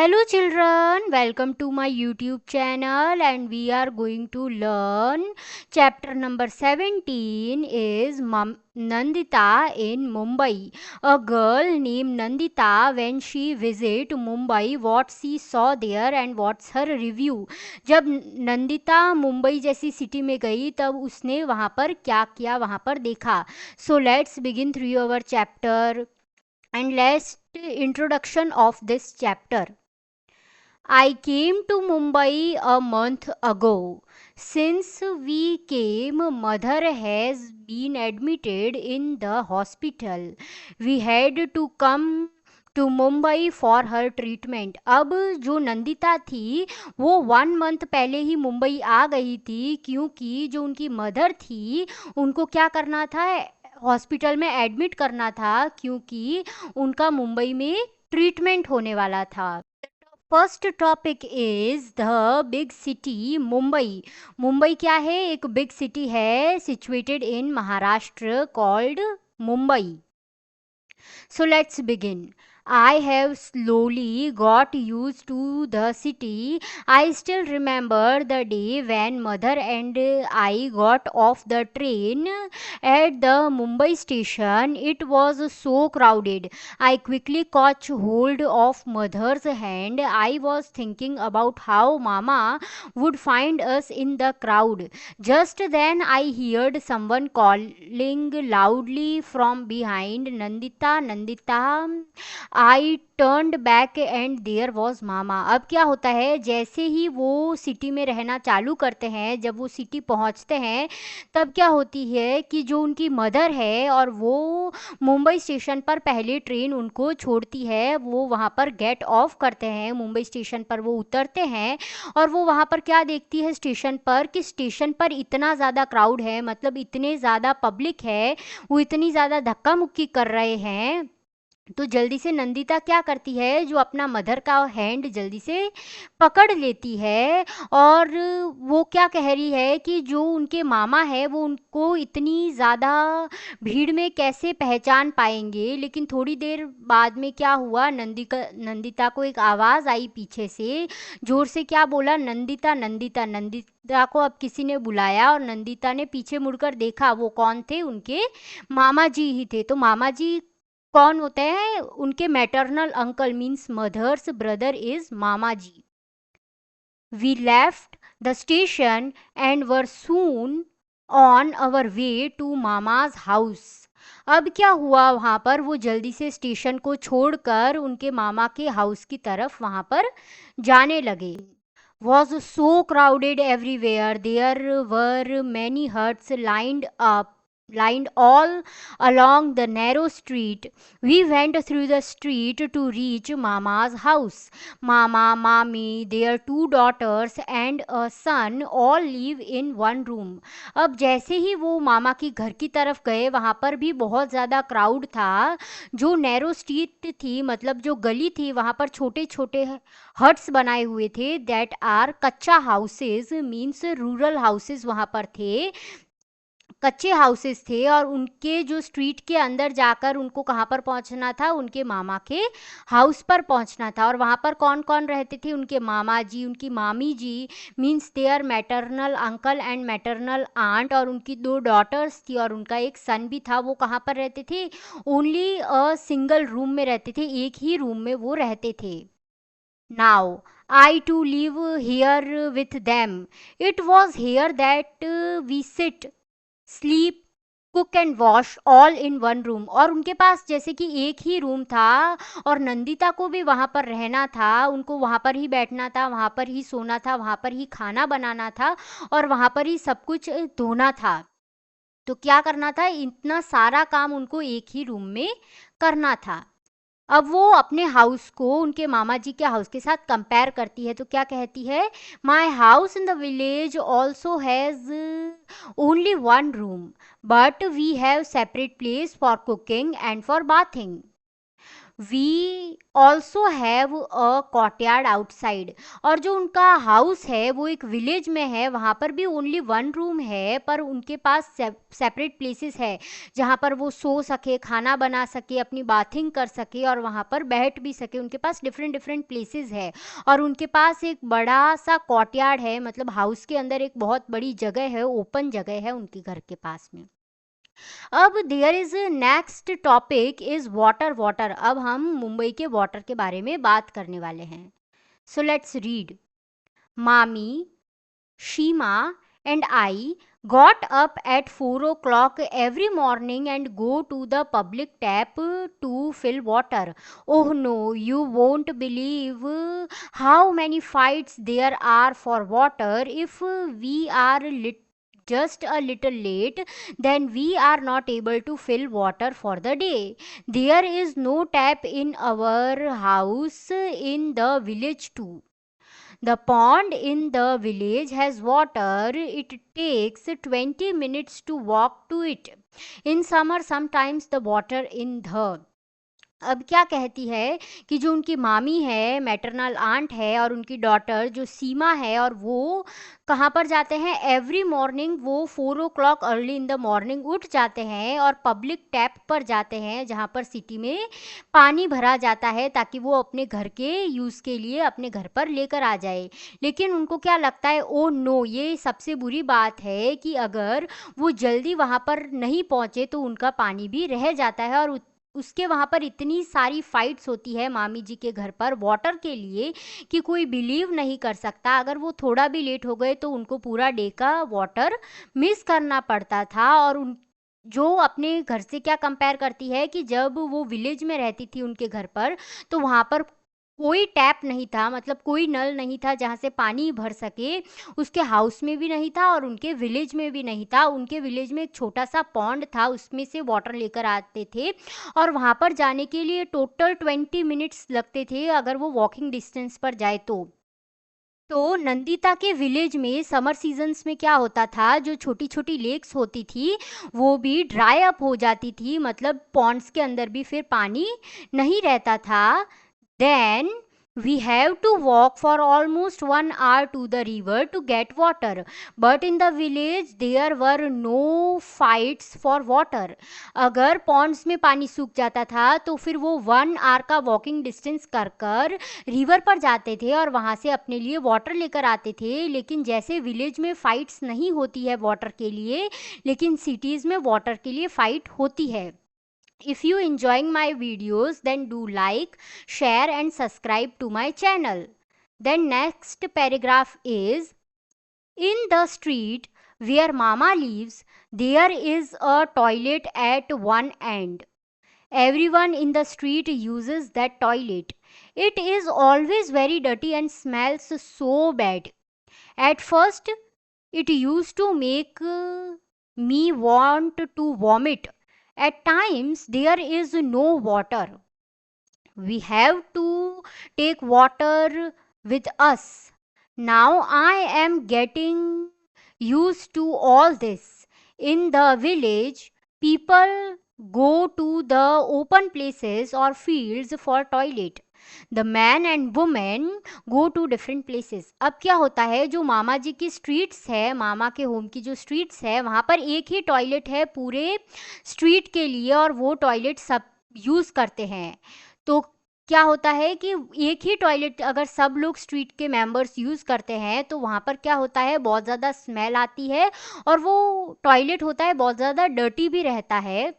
Hello children, welcome to my YouTube channel and we are going to learn chapter number 17 is Nandita in Mumbai. A girl named Nandita, when she visit Mumbai, what she saw there and what's her review. जब नंदिता मुंबई जैसी city में गई तब उसने वहाँ पर क्या किया, वहाँ पर देखा. So let's begin through our chapter and let's introduction of this chapter. I came to Mumbai a month ago. Since we came, mother has been admitted in the hospital. We had to come to Mumbai for her treatment. अब जो नंदिता थी वो 1 month पहले ही मुंबई आ गई थी क्योंकि जो उनकी मदर थी उनको क्या करना था, हॉस्पिटल में एडमिट करना था क्योंकि उनका मुंबई में ट्रीटमेंट होने वाला था. First topic is the big city Mumbai. Mumbai क्या है? एक बिग सिटी है situated in Maharashtra called Mumbai. So let's begin. I have slowly got used to the city. I still remember the day when mother and I got off the train at the Mumbai station. It was so crowded. I quickly caught hold of mother's hand. I was thinking about how mama would find us in the crowd. Just then I heard someone calling loudly from behind, Nandita, Nandita. I turned back and there was मामा. अब क्या होता है, जैसे ही वो city में रहना चालू करते हैं, जब वो सिटी पहुंचते हैं तब क्या होती है कि जो उनकी मदर है और वो मुंबई स्टेशन पर पहले ट्रेन उनको छोड़ती है, वो वहाँ पर गेट ऑफ करते हैं. मुंबई स्टेशन पर वो उतरते हैं और वो वहाँ पर क्या देखती है स्टेशन पर कि स्टेशन पर इतना ज़्यादा क्राउड है, मतलब इतने ज़्यादा पब्लिक है, वो इतनी ज़्यादा धक्का मुक्की कर रहे हैं. तो जल्दी से नंदिता क्या करती है, जो अपना मदर का हैंड जल्दी से पकड़ लेती है और वो क्या कह रही है कि जो उनके मामा है वो उनको इतनी ज़्यादा भीड़ में कैसे पहचान पाएंगे. लेकिन थोड़ी देर बाद में क्या हुआ, नंदिता को एक आवाज़ आई पीछे से, ज़ोर से क्या बोला, नंदिता नंदिता. नंदिता को अब किसी ने बुलाया और नंदिता ने पीछे मुड़कर देखा. वो कौन थे? उनके मामा जी ही थे. तो मामा जी कौन होते हैं? उनके maternal uncle, means mother's brother is mama ji. We left the station and were soon on our way to mama's house. अब क्या हुआ, वहाँ पर वो जल्दी से स्टेशन को छोड़कर उनके मामा के हाउस की तरफ वहाँ पर जाने लगे. Was so crowded everywhere. There were many huts lined all along the narrow street. We went through the street to reach Mama's house. Mama, Mami, their 2 daughters and a son all live in one room. अब जैसे ही वो मामा की घर की तरफ गए, वहाँ पर भी बहुत ज़्यादा क्राउड था. जो नैरो स्ट्रीट थी, मतलब जो गली थी, वहाँ पर छोटे छोटे हट्स बनाए हुए थे. दैट आर कच्चा हाउसेज, मीन्स रूरल हाउसेज वहाँ पर थे, कच्चे हाउसेस थे. और उनके जो स्ट्रीट के अंदर जाकर उनको कहाँ पर पहुँचना था, उनके मामा के हाउस पर पहुँचना था. और वहाँ पर कौन कौन रहते थे? उनके मामा जी, उनकी मामी जी, means their maternal uncle and maternal aunt, और उनकी 2 डॉटर्स थी और उनका एक सन भी था. वो कहाँ पर रहते थे? ओनली अ सिंगल रूम में रहते थे, एक ही रूम में वो रहते थे. Now, I too live here with them. It was here that we sit, sleep, cook and wash all in one room. और उनके पास जैसे कि एक ही रूम था और नंदिता को भी वहाँ पर रहना था, उनको वहाँ पर ही बैठना था, वहाँ पर ही सोना था, वहाँ पर ही खाना बनाना था और वहाँ पर ही सब कुछ धोना था. तो क्या करना था, इतना सारा काम उनको एक ही रूम में करना था. अब वो अपने हाउस को उनके मामा जी के हाउस के साथ कंपेयर करती है. तो क्या कहती है, my house in the village also has only one room but we have separate place for cooking and for bathing. We also have a courtyard outside. और जो उनका हाउस है वो एक विलेज में है, वहाँ पर भी ओनली वन रूम है, पर उनके पास सेपरेट प्लेसेस है जहाँ पर वो सो सके, खाना बना सके, अपनी बाथिंग कर सके और वहाँ पर बैठ भी सके। उनके पास डिफरेंट डिफरेंट प्लेसेस है और उनके पास एक बड़ा सा कॉर्टयार्ड है, मतलब हाउस के अंदर एक बहुत बड़ी जगह है, ओपन जगह है उनके घर के पास में। अब there is next topic is water. Water, अब हम मुंबई के वाटर के बारे में बात करने वाले हैं। So let's read. मामी, शीमा and I got up at 4 o'clock every morning and go to the public tap to fill water. Oh no, you won't believe how many fights there are for water. If we are just a little late, then we are not able to fill water for the day. There is no tap in our house in the village too. The pond in the village has water. It takes 20 minutes to walk to it. In summer, sometimes the water in the अब क्या कहती है कि जो उनकी मामी है, maternal aunt है, और उनकी डॉटर जो सीमा है, और वो कहाँ पर जाते हैं? एवरी मॉर्निंग वो 4 o'clock early in the morning उठ जाते हैं और पब्लिक टैप पर जाते हैं जहाँ पर सिटी में पानी भरा जाता है, ताकि वो अपने घर के यूज़ के लिए अपने घर पर लेकर आ जाए। लेकिन उनको क्या लगता है, ओ नो, ये सबसे बुरी बात है कि अगर वो जल्दी वहाँ पर नहीं पहुँचे तो उनका पानी भी रह जाता है। और उसके वहाँ पर इतनी सारी फाइट्स होती है मामी जी के घर पर वाटर के लिए कि कोई बिलीव नहीं कर सकता। अगर वो थोड़ा भी लेट हो गए तो उनको पूरा डे का वाटर मिस करना पड़ता था। और उन जो अपने घर से क्या कंपेयर करती है कि जब वो विलेज में रहती थी उनके घर पर, तो वहाँ पर कोई टैप नहीं था, मतलब कोई नल नहीं था जहाँ से पानी भर सके। उसके हाउस में भी नहीं था और उनके विलेज में भी नहीं था। उनके विलेज में एक छोटा सा पॉन्ड था, उसमें से वाटर लेकर आते थे और वहाँ पर जाने के लिए टोटल 20 मिनट्स लगते थे अगर वो वॉकिंग डिस्टेंस पर जाए तो नंदिता के विलेज में समर सीजन्स में क्या होता था, जो छोटी छोटी लेक्स होती थी वो भी ड्राई अप हो जाती थी, मतलब पॉन्ड्स के अंदर भी फिर पानी नहीं रहता था। Then we have to walk for almost 1 hour to the river to get water. But in the village there were no fights for water. अगर पॉन्ड्स में पानी सूख जाता था तो फिर वो 1 hour का वॉकिंग डिस्टेंस कर कर रिवर पर जाते थे और वहाँ से अपने लिए वाटर लेकर आते थे। लेकिन जैसे विलेज में फाइट्स नहीं होती है वाटर के लिए, लेकिन सिटीज़ में वाटर के लिए फाइट होती है। If you enjoying my videos, then do like, share and subscribe to my channel. Then next paragraph is, in the street where mama lives, there is a toilet at one end. Everyone in the street uses that toilet. It is always very dirty and smells so bad. At first it used to make me want to vomit. At times there is no water. We have to take water with us. Now I am getting used to all this. In the village, people go to the open places or fields for toilet. The man and woman go to different places. अब क्या होता है, जो मामा जी की streets है, मामा के home की जो स्ट्रीट्स है, वहाँ पर एक ही टॉयलेट है पूरे स्ट्रीट के लिए और वो टॉयलेट सब यूज़ करते हैं। तो क्या होता है कि एक ही टॉयलेट अगर सब लोग स्ट्रीट के मेंबर्स यूज़ करते हैं तो वहाँ पर क्या होता है, बहुत ज़्यादा स्मेल आती है और वो टॉयलेट होता है बहुत ज़्यादा डर्टी भी रहता है।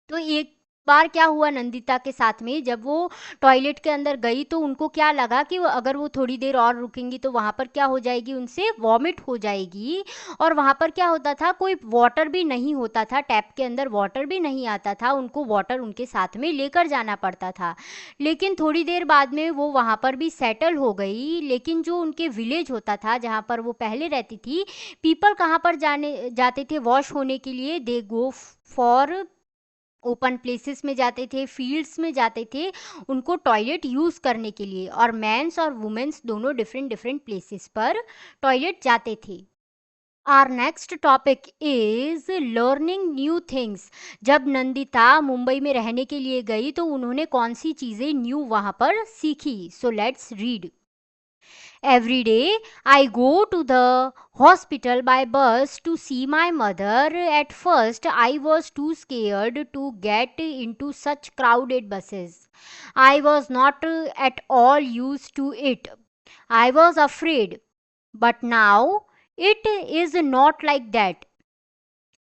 तो एक बार क्या हुआ नंदिता के साथ में, जब वो टॉयलेट के अंदर गई तो उनको क्या लगा कि अगर वो थोड़ी देर और रुकेंगी तो वहाँ पर क्या हो जाएगी, उनसे वॉमिट हो जाएगी। और वहाँ पर क्या होता था, कोई वाटर भी नहीं होता था, टैप के अंदर वाटर भी नहीं आता था, उनको वाटर उनके साथ में लेकर जाना पड़ता था। लेकिन थोड़ी देर बाद में वो वहाँ पर भी सेटल हो गई। लेकिन जो उनके विलेज होता था जहाँ पर वो पहले रहती थी, पीपल कहाँ पर जाते थे वॉश होने के लिए, दे गो फॉर ओपन प्लेसेस में जाते थे, फील्ड्स में जाते थे उनको टॉयलेट यूज़ करने के लिए। और मेंस और वुमेन्स दोनों डिफरेंट डिफरेंट प्लेसेस पर टॉयलेट जाते थे। Our next topic is learning new things. जब नंदिता मुंबई में रहने के लिए गई तो उन्होंने कौन सी चीज़ें न्यू वहाँ पर सीखी। So let's read. Every day I go to the hospital by bus to see my mother. At first I was too scared to get into such crowded buses. I was not at all used to it. I was afraid. But now it is not like that.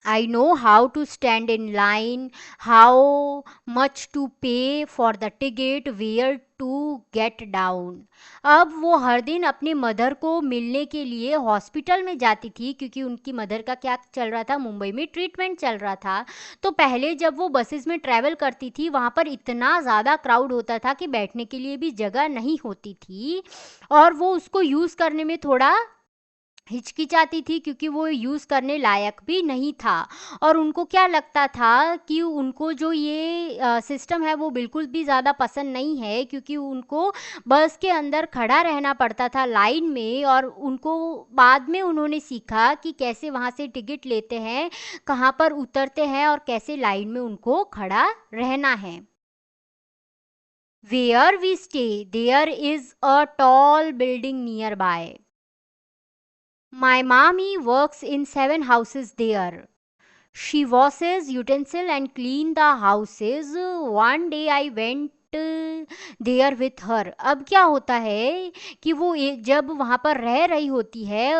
I know how to stand in line, how much to pay for the ticket, where to get down. अब वो हर दिन अपनी mother को मिलने के लिए hospital में जाती थी क्योंकि उनकी मदर का क्या चल रहा था, मुंबई में ट्रीटमेंट चल रहा था। तो पहले जब वो बसेस में ट्रैवल करती थी वहाँ पर इतना ज़्यादा क्राउड होता था कि बैठने के लिए भी जगह नहीं होती थी और वो उसको यूज़ करने में थोड़ा हिचकिचाती थी क्योंकि वो यूज़ करने लायक भी नहीं था। और उनको क्या लगता था कि उनको जो ये सिस्टम है वो बिल्कुल भी ज़्यादा पसंद नहीं है क्योंकि उनको बस के अंदर खड़ा रहना पड़ता था लाइन में। और उनको बाद में उन्होंने सीखा कि कैसे वहाँ से टिकट लेते हैं, कहाँ पर उतरते हैं और कैसे लाइन में उनको खड़ा रहना है। Where we stay there is a tall building nearby. My mommy works in 7 houses there. She washes utensil and clean the houses. One day I went there with her. अब क्या होता है कि वो एक जब वहाँ पर रह रही होती है,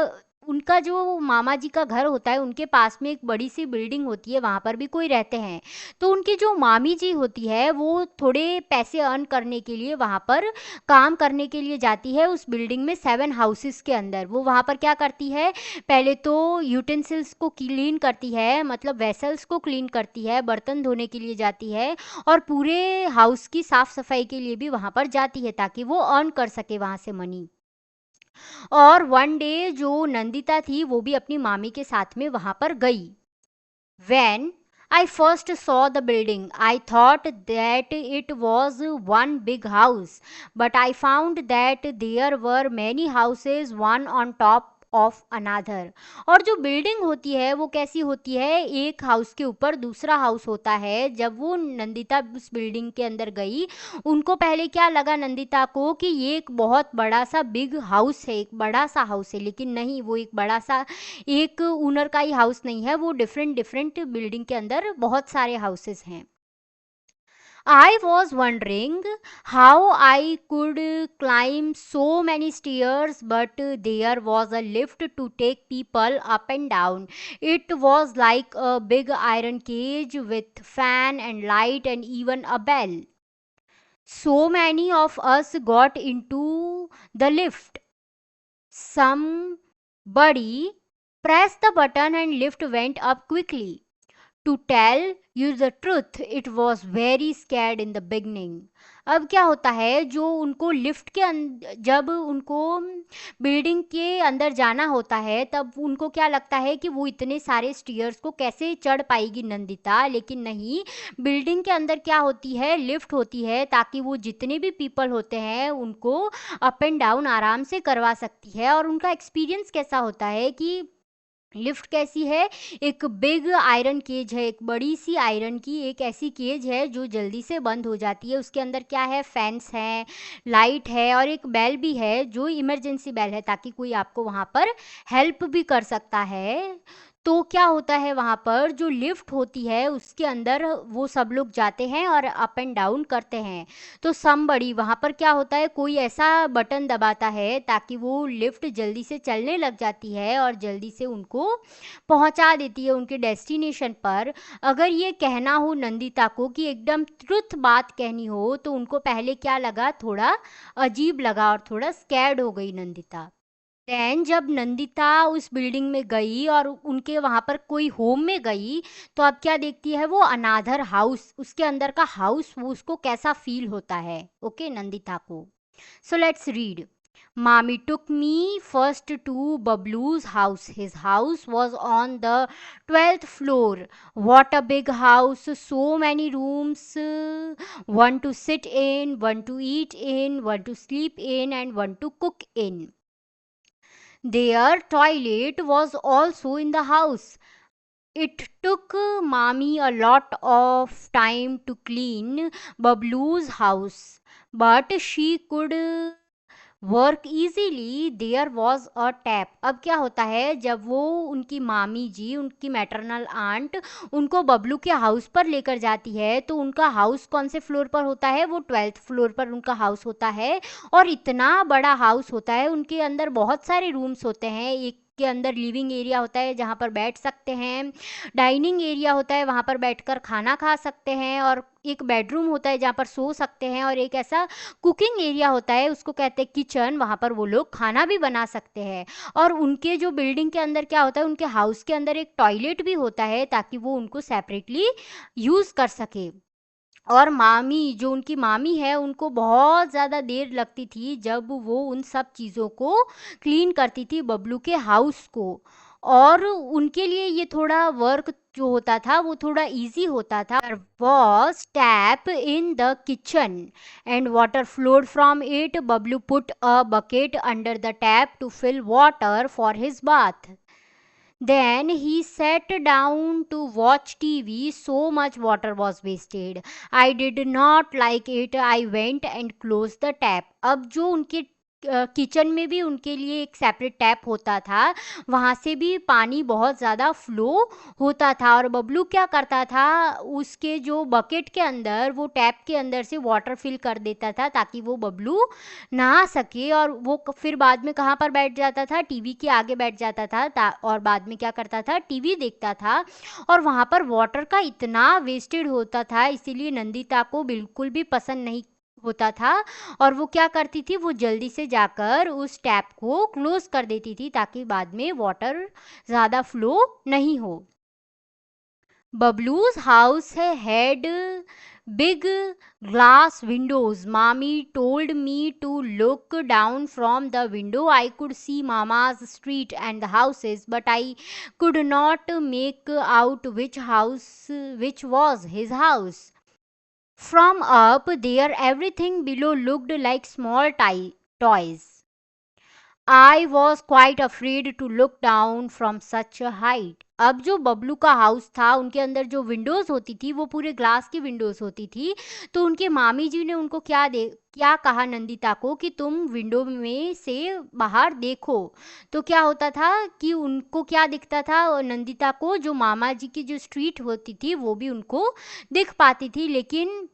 उनका जो मामा जी का घर होता है उनके पास में एक बड़ी सी बिल्डिंग होती है, वहाँ पर भी कोई रहते हैं। तो उनकी जो मामी जी होती है वो थोड़े पैसे अर्न करने के लिए वहाँ पर काम करने के लिए जाती है उस बिल्डिंग में 7 हाउसेस के अंदर। वो वहाँ पर क्या करती है, पहले तो यूटेंसिल्स को क्लीन करती है, मतलब वेसल्स को क्लीन करती है, बर्तन धोने के लिए जाती है और पूरे हाउस की साफ सफाई के लिए भी वहाँ पर जाती है ताकि वो अर्न कर सके वहाँ से मनी। और वन डे जो नंदिता थी वो भी अपनी मामी के साथ में वहाँ पर गई। When I first saw the building, I thought that it was one big house, but I found that there were many houses, one on top of another. और जो बिल्डिंग होती है वो कैसी होती है, एक हाउस के ऊपर दूसरा हाउस होता है। जब वो नंदिता उस बिल्डिंग के अंदर गई, उनको पहले क्या लगा नंदिता को कि ये एक बहुत बड़ा सा बिग हाउस है, एक बड़ा सा हाउस है, लेकिन नहीं, वो एक बड़ा सा एक ओनर का ही हाउस नहीं है, वो डिफरेंट डिफरेंट बिल्डिंग के अंदर बहुत सारे हाउसेस हैं। I was wondering how I could climb so many stairs, but there was a lift to take people up and down. It was like a big iron cage with fan and light and even a bell. So many of us got into the lift. Somebody pressed the button and lift went up quickly. To tell you the truth, it was very scared in the beginning. अब क्या होता है, जो उनको lift के जब उनको building के अंदर जाना होता है तब उनको क्या लगता है कि वो इतने सारे स्टेयर्स को कैसे चढ़ पाएगी नंदिता, लेकिन नहीं, बिल्डिंग के अंदर क्या होती है, लिफ्ट होती है ताकि वो जितने भी पीपल होते हैं उनको अप एंड डाउन आराम से करवा सकती है। और उनका एक्सपीरियंस कैसा होता है कि लिफ्ट कैसी है, एक बिग आयरन केज है, एक बड़ी सी आयरन की एक ऐसी केज है जो जल्दी से बंद हो जाती है। उसके अंदर क्या है, फैंस हैं, लाइट है और एक बेल भी है जो इमरजेंसी बेल है ताकि कोई आपको वहाँ पर हेल्प भी कर सकता है। तो क्या होता है, वहाँ पर जो लिफ्ट होती है उसके अंदर वो सब लोग जाते हैं और अप एंड डाउन करते हैं। तो समबड़ी वहाँ पर क्या होता है, कोई ऐसा बटन दबाता है ताकि वो लिफ्ट जल्दी से चलने लग जाती है और जल्दी से उनको पहुँचा देती है उनके डेस्टिनेशन पर। अगर ये कहना हो नंदिता को कि एकदम ट्रुथ बात कहनी हो तो उनको पहले क्या लगा, थोड़ा अजीब लगा और थोड़ा स्कैर्ड हो गई नंदिता। देन जब नंदिता उस बिल्डिंग में गई और उनके वहाँ पर कोई होम में गई तो अब क्या देखती है वो, अनादर हाउस, उसके अंदर का हाउस, वो उसको कैसा फील होता है, ओके, नंदिता को। So let's read. Mommy took me first to Bablu's house. His house was on the 12th floor. What a big house! So many rooms. One to sit in, one to eat in, one to sleep in, and one to cook in. Their toilet was also in the house. It took mommy a lot of time to clean Bablu's house, but she could work easily there was a tap. अब क्या होता है, जब वो उनकी मामी जी, उनकी maternal aunt उनको बबलू के हाउस पर लेकर जाती है, तो उनका हाउस कौन से फ्लोर पर होता है, वो 12th फ्लोर पर उनका हाउस होता है. और इतना बड़ा हाउस होता है, उनके अंदर बहुत सारे रूम्स होते हैं. एक के अंदर लिविंग एरिया होता है जहाँ पर बैठ सकते हैं, डाइनिंग एरिया होता है वहाँ पर बैठकर खाना खा सकते हैं, और एक बेडरूम होता है जहाँ पर सो सकते हैं, और एक ऐसा कुकिंग एरिया होता है, उसको कहते हैं किचन, वहाँ पर वो लोग खाना भी बना सकते हैं. और उनके जो बिल्डिंग के अंदर क्या होता है, उनके हाउस के अंदर एक टॉयलेट भी होता है ताकि वो उनको सेपरेटली यूज़ कर सके. और मामी, जो उनकी मामी है, उनको बहुत ज़्यादा देर लगती थी जब वो उन सब चीज़ों को क्लीन करती थी, बबलू के हाउस को. और उनके लिए ये थोड़ा वर्क जो होता था वो थोड़ा इजी होता था. There was tap in the kitchen and water flowed from it. Bablu put a bucket under the tap to fill water for his bath. Then he sat down to watch TV. So much water was wasted. I did not like it. I went and closed the tap. अब जो उनके kitchen में भी उनके लिए एक separate tap होता था, वहाँ से भी पानी बहुत ज़्यादा फ्लो होता था. और बबलू क्या करता था, उसके जो बकेट के अंदर, वो टैप के अंदर से वाटर फिल कर देता था ताकि वो बबलू नहा सके. और वो फिर बाद में कहाँ पर बैठ जाता था, टीवी के आगे बैठ जाता था, और बाद में क्या करता था, टीवी देखता था. और वहाँ पर वाटर का इतना वेस्टेड होता था, इसीलिए नंदिता को बिल्कुल भी पसंद नहीं होता था. और वो क्या करती थी, वो जल्दी से जाकर उस टैप को क्लोज कर देती थी ताकि बाद में वाटर ज़्यादा फ्लो नहीं हो. Bablu's house had big glass windows. Mommy told me to look down from the window. I could see Mama's street and the houses, but I could not make out which was his house. From up there, everything below looked like small toys. I was quite afraid to look down from such a height. अब जो बबलू का house था, उनके अंदर जो Windows होती थी वो पूरे ग्लास की विंडोज़ होती थी. तो उनके मामी जी ने उनको क्या कहा नंदिता को कि तुम विंडो में से बाहर देखो. तो क्या होता था कि उनको क्या दिखता था, और नंदिता को जो मामा जी की जो स्ट्रीट होती थी वो भी उनको दिख पाती थी. लेकिन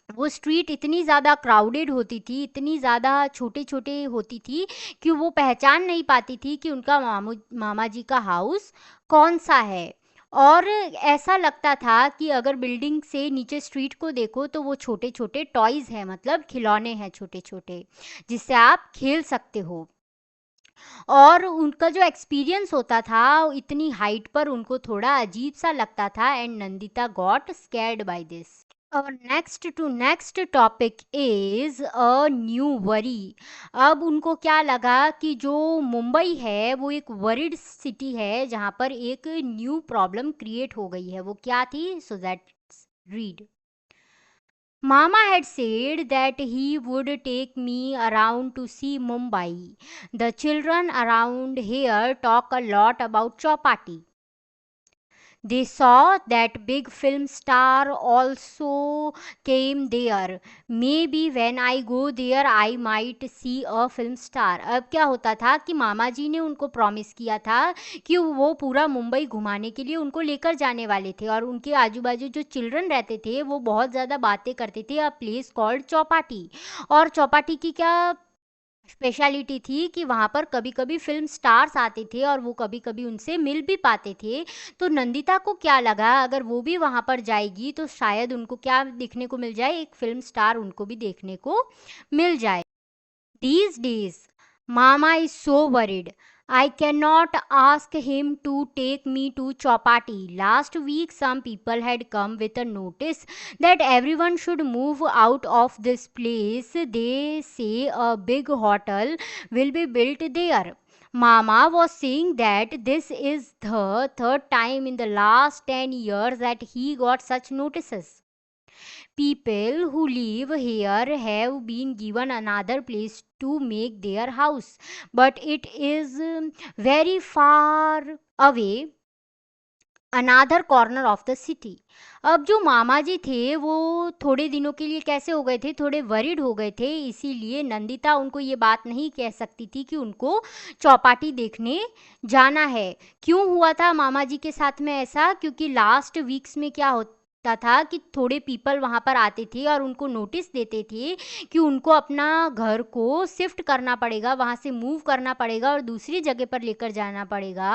वो स्ट्रीट इतनी ज़्यादा क्राउडेड होती थी, इतनी ज़्यादा छोटे-छोटे होती थी कि वो पहचान नहीं पाती थी कि उनका मामा जी का हाउस कौन-सा है. और ऐसा लगता था कि अगर बिल्डिंग से नीचे स्ट्रीट को देखो तो वो छोटे-छोटे टॉयज़ हैं, मतलब खिलौने हैं छोटे-छोटे, जिससे आप खेल सकते हो. और उनका जो एक्सपीरियंस होता था, इतनी हाइट पर उनको थोड़ा अजीब-सा लगता था, and Nandita got scared by this. Our next topic is a new worry. अब उनको क्या लगा कि जो मुंबई है वो एक वरीड सिटी है जहाँ पर एक न्यू प्रॉब्लम क्रिएट हो गई है. वो क्या थी, so that's read. Mama had said that he would take me around to see Mumbai. The children around here talk a lot about Chowpatty. They saw that big film star also came there. Maybe when I go there I might see a film star. अब क्या होता था कि मामा जी ने उनको promise किया था कि वो पूरा मुंबई घुमाने के लिए उनको लेकर जाने वाले थे. और उनके आजू बाजू जो चिल्ड्रन रहते थे वो बहुत ज़्यादा बातें करते थे अ प्लेस कॉल्ड चौपाटी. और चौपाटी की क्या स्पेशलिटी थी कि वहाँ पर कभी कभी फिल्म स्टार्स आते थे और वो कभी कभी उनसे मिल भी पाते थे. तो नंदिता को क्या लगा, अगर वो भी वहाँ पर जाएगी तो शायद उनको क्या देखने को मिल जाए, एक फिल्म स्टार उनको भी देखने को मिल जाए. These days, Mama is so worried. I cannot ask him to take me to Chowpatty. Last week, some people had come with a notice that everyone should move out of this place. They say a big hotel will be built there. Mama was saying that this is the third time in the last 10 years that he got such notices. People who live here have been given another place to make their house, but it is very far away, another corner of the city. अब जो मामा जी थे वो थोड़े दिनों के लिए कैसे हो गए थे, थोड़े वरीड हो गए थे, इसीलिए नंदिता उनको ये बात नहीं कह सकती थी कि उनको चौपाटी देखने जाना है। क्यों हुआ था मामा जी के साथ में ऐसा, क्योंकि लास्ट वीक्स में क्या होता था कि थोड़े पीपल वहाँ पर आते थे और उनको नोटिस देते थे कि उनको अपना घर को शिफ्ट करना पड़ेगा, वहाँ से मूव करना पड़ेगा और दूसरी जगह पर लेकर जाना पड़ेगा।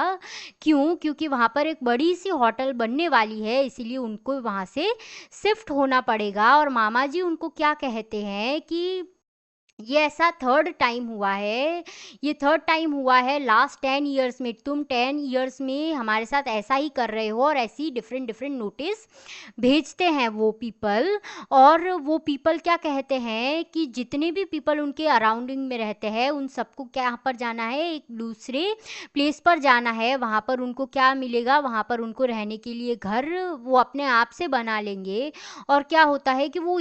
क्यों? क्योंकि वहाँ पर एक बड़ी सी होटल बनने वाली है, इसीलिए उनको वहाँ से शिफ्ट होना पड़ेगा। और मामा जी उनको क्या कहते हैं कि ये ऐसा थर्ड टाइम हुआ है, ये थर्ड टाइम हुआ है लास्ट 10 ईयर्स में, तुम 10 ईयर्स में हमारे साथ ऐसा ही कर रहे हो। और ऐसी डिफरेंट डिफरेंट नोटिस भेजते हैं वो पीपल। और वो पीपल क्या कहते हैं कि जितने भी पीपल उनके अराउंडिंग में रहते हैं उन सबको क्या पर जाना है, एक दूसरे प्लेस पर जाना है। वहाँ पर उनको क्या मिलेगा, वहाँ पर उनको रहने के लिए घर वो अपने आप से बना लेंगे। और क्या होता है कि वो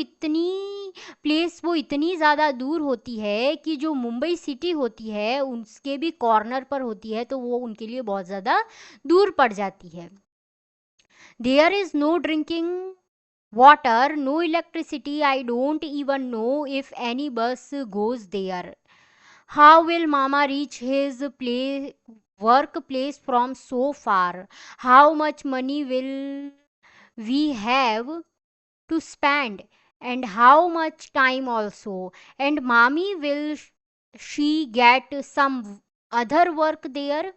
इतनी ज़्यादा दूर होती है कि जो मुंबई सिटी होती है उसके भी कॉर्नर पर होती है, तो वो उनके लिए बहुत ज़्यादा दूर पड़ जाती है। There is no drinking water, no electricity, I don't even know if any bus goes there. How will मामा reach his work place from so far? How much money will we have to spend, and how much time also, and mommy will she get some other work there?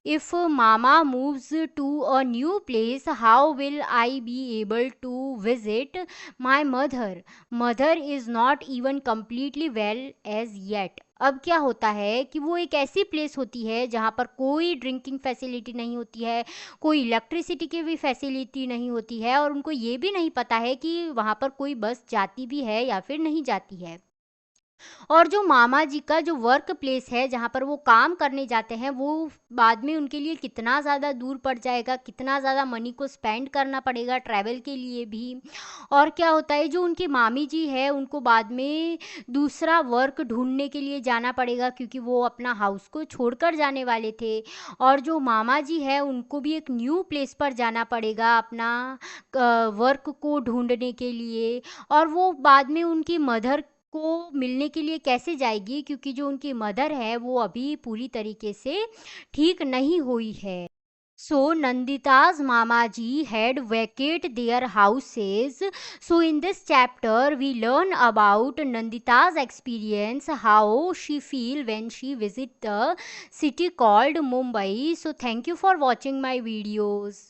If mama moves to a new place, how will I be able to visit my mother is not even completely well as yet। अब क्या होता है कि वो एक ऐसी place होती है जहाँ पर कोई ड्रिंकिंग फैसिलिटी नहीं होती है, कोई इलेक्ट्रिसिटी की भी फैसिलिटी नहीं होती है, और उनको ये भी नहीं पता है कि वहाँ पर कोई बस जाती भी है या फिर नहीं जाती है। और जो मामा जी का जो वर्क प्लेस है जहाँ पर वो काम करने जाते हैं, वो बाद में उनके लिए कितना ज़्यादा दूर पड़ जाएगा, कितना ज़्यादा मनी को स्पेंड करना पड़ेगा ट्रैवल के लिए भी। और क्या होता है, जो उनकी मामी जी है उनको बाद में दूसरा वर्क ढूंढने के लिए जाना पड़ेगा, क्योंकि वो अपना हाउस को छोड़कर जाने वाले थे। और जो मामा जी है उनको भी एक न्यू प्लेस पर जाना पड़ेगा अपना वर्क को ढूंढने के लिए। और वो बाद में उनकी मदर को मिलने के लिए कैसे जाएगी, क्योंकि जो उनकी मदर है वो अभी पूरी तरीके से ठीक नहीं हुई है। So Nandita's Mamaji had vacated their houses. So in this chapter we learn about Nandita's experience, how she feel when she visit the city called Mumbai. So thank you for watching my videos.